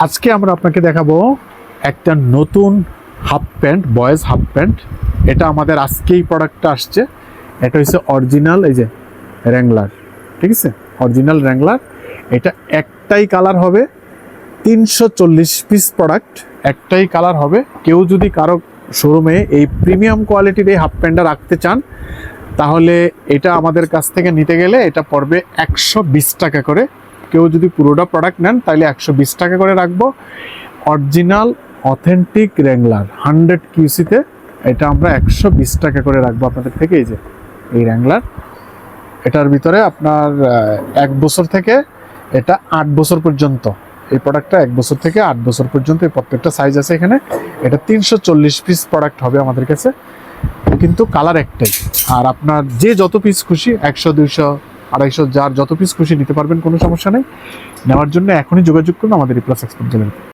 আজকে আমরা আপনাকে দেখাবো একটা নতুন half pant, boys half pant. এটা আমাদের আজকেই প্রোডাক্টটা আসছে। এটা হচ্ছে অরিজিনাল, এই যে র্যাংলার, ঠিক আছে, অরিজিনাল র্যাংলার। এটা একটাই কালার হবে, 340 পিস প্রোডাক্ট, একটাই কালার হবে। কেউ যদি কারো শোরুমে এই প্রিমিয়াম কোয়ালিটির এই হাফ প্যান্টটা রাখতে চান, তাহলে এটা আমাদের কাছ থেকে নিতে গেলে এটা পড়বে 120 টাকা করে। কেউ যদি পুরোটা প্রোডাক্ট নেন তাহলে 120 টাকা করে রাখবো। অরিজিনাল অথেন্টিক র্যাংলার 100 কিউসিতে এটা আমরা 120 টাকা করে রাখবো আপনাদের থেকে। এই যে এই র্যাংলার, এটার ভিতরে আপনার 1 বছর থেকে এটা 8 বছর পর্যন্ত, এই প্রোডাক্টটা 1 বছর থেকে 8 বছর পর্যন্ত এই প্রত্যেকটা সাইজ আছে এখানে। এটা 340 পিস প্রোডাক্ট হবে আমাদের কাছে, কিন্তু কালার একটাই। আর আপনার যে যত পিস খুশি, 100, 200, 250, যার যত পিস খুশি নিতে পারবেন, কোনো সমস্যা নেই। নেওয়ার জন্য এখনই যোগাযোগ করুন আমাদের রিপ্লাস এক্সপোর্ট জেলার।